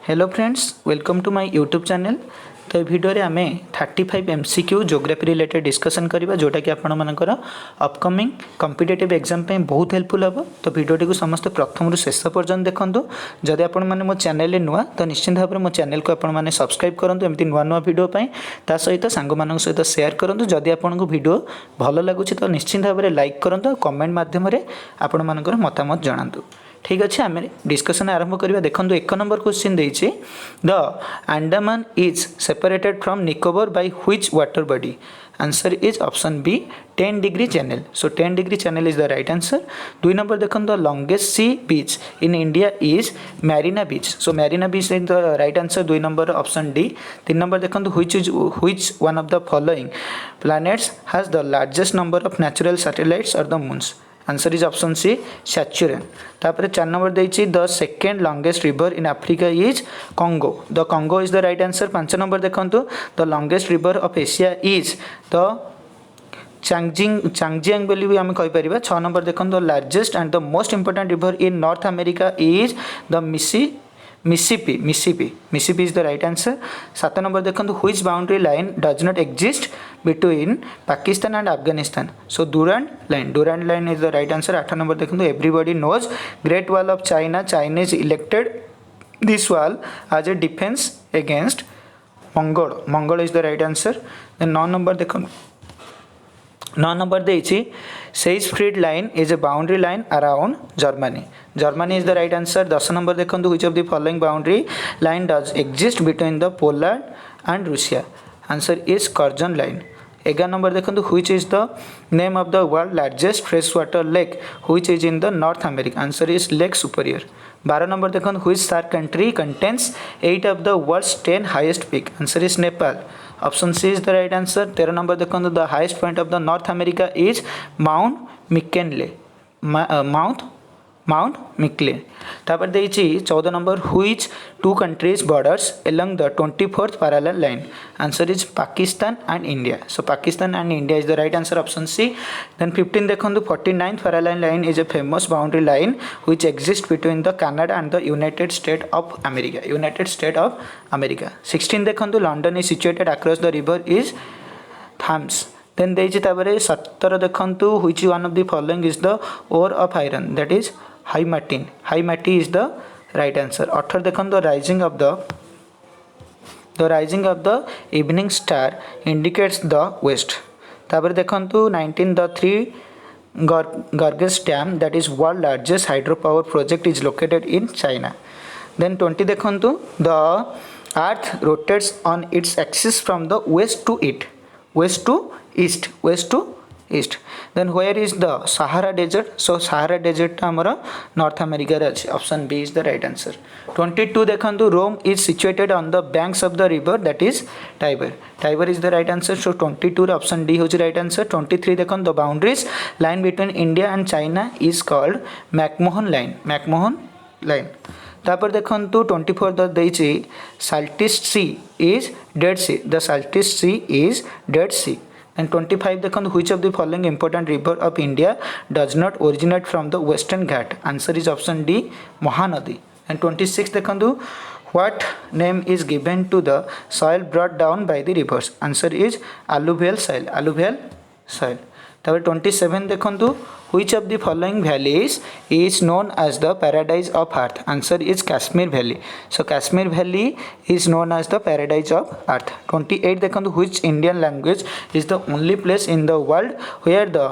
Hello friends, welcome to my YouTube channel. तो ये video रे आमे 35 एमसीक्यू ज्योग्राफी रिलेटेड डिस्कशन करबा जोटा कि आपण मानकर अपकमिंग कॉम्पिटिटिव एग्जाम पे बहुत हेल्पफुल हम। तो वीडियोटी को समस्त प्रथम रु शेष पर्यंत देखंतु। जदि आपण माने मो चैनल नुआ तो निश्चित भाव में मो चैनल को आपण माने सब्सक्राइब करंतु एमती नुआ नुआ वीडियो पाई। ता सहित सांग मानक सहित शेयर करंतु। जदि आपण को वीडियो भल लागुछि तो निश्चित भाव में लाइक करंतु, कमेंट माध्यम रे आपण मानकर मतामत जणांतु। ठीक अच्छे, आम डिस्कसन आरंभ करवा। देखो एक नंबर क्वेश्चन देछि, the Andaman is separated from Nicobar by which water body? Answer is option B 10 degree channel. So 10 degree channel is the right answer. 2 number देखो, the longest sea beach in India is Marina beach. So Marina beach is the right answer, 2 number option D. 3 number देखो, which one of the following planets has the largest number of natural satellites और the moons? Answer is option C Saturn. तापर 4 number देछि, the second longest river in Africa is Congo. The Congo is the right answer. 5 number देखंतु, the longest river of Asia is the Changjiang बोली भी आम कहीपर। 6 number देखो, the largest and the most important river in North America is the Mississippi is the right answer. 7 number देखो, which boundary line does not exist between Pakistan and Afghanistan? So Durand line is the right answer. 8 number देखो, everybody knows Great Wall of China, Chinese elected this wall as a defence against Mongol is the right answer. 9 number देखो, 9 number देछि, Siegfried line is a boundary line around Germany is the right answer. 10 number देखो, which of the following boundary line does exist between the Poland and Russia? Answer is Curzon line. 11 number देखो, which is the name of the world largest fresh water lake which is in the North America? Answer is Lake Superior. 12 number देखो, which SAARC country contains 8 of the world's 10 highest peak? Answer is Nepal. Option C is the right answer. 13 number देखो, the highest point of the North America is Mount McKinley. Mount McKinley. तापर देछि 14 number, which to countries borders along the 24th parallel line? Answer is Pakistan and India. So Pakistan and India is the right answer, option C. Then 15 देखो, 49th parallel line is a famous boundary line which exist between the Canada and the United State of America. 16 देखो, London is situated across the river is Thames. Then देछि तापर 17 देखो, which one of the following is the ore of iron? That is haematite is the right answer। 18 देखो, the rising of the evening star indicates the west। तापर देखो 19, the 3 Gorges dam that is world largest hydropower project is located in China। then 20 देखो, the earth rotates on its axis from the west to east। then where is the Sahara desert? So Sahara desert हमारा North America रे अछि, option B is the right answer. 22 देखंतु, Rome is situated on the banks of the river that is Tiber is the right answer. So 22 रे option D होछि right answer. 23 देखंतु, the boundaries line between India and China is called McMahon line. तापर देखंतु 24 the देछि, saltiest sea is Dead Sea. The saltiest sea is Dead Sea. and 25 देखो, which of the following important river of India does not originate from the western Ghat? Answer is option D, Mahanadi। and 26 देखो, what name is given to the soil brought down by the rivers? Answer is alluvial soil। तब 27 देखो, which of the following valleys is known as the paradise of earth? Answer is Kashmir Valley। So Kashmir Valley is known as the paradise of earth। 28 देखो, which Indian language is the only place in the world where the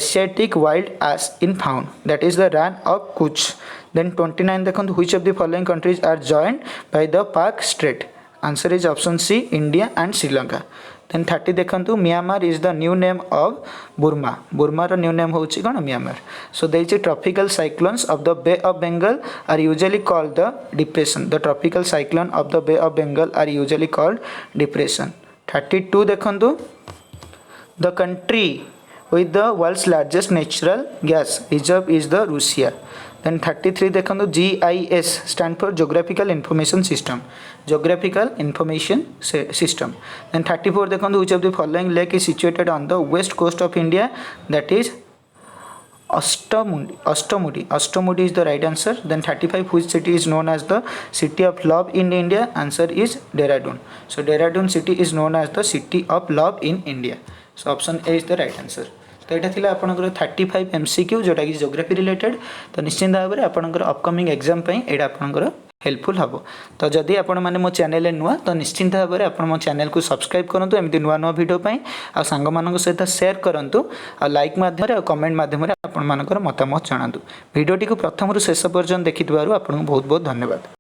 Asiatic wild ass is found? That is the Ran of Kutch। then 29 देखो, which of the following countries are joined by the Pak Strait? Answer is option C, India and Sri Lanka। then 30 देखो, Myanmar is the new name of Burma रो new name होछि कोन Myanmar. So देछि, tropical cyclones of the Bay of Bengal are usually called the depression. The tropical cyclone of the Bay of Bengal are usually called depression. 32 देखो, the country with the world's largest natural gas reserve is the Russia। then 33 देखो, GIS stand for geographical information system। then 34 देखो, which of the following lake is situated on the west coast of India? that is Astamudi is the right answer. Then 35, which city is known as the city of love in India? Answer is Dehradun. So Dehradun city is known as the city of love in India. So option A is the right answer. तो यहाँ थिला आपनकर 35 MCQ जोटा कि geography related तो निश्चित भाव में आपनकर अपकमिंग एग्जाम पई एटा आपनकर हेल्पफुल हम तो जदि आपण मैंने मो चैनल नुआ तो निश्चिंत भाव में आप मो चैनल को सब्सक्राइब करूँ एमती नुआ नुआ भिडियो आ सांग मान सहित सेयार करूँ आ लाइक मध्यम कमेंट मध्यम आपण मानकर मतामत जनातु भिडियोटी को प्रथम शेष पर्यंत देखि आपको बहुत बहुत धन्यवाद।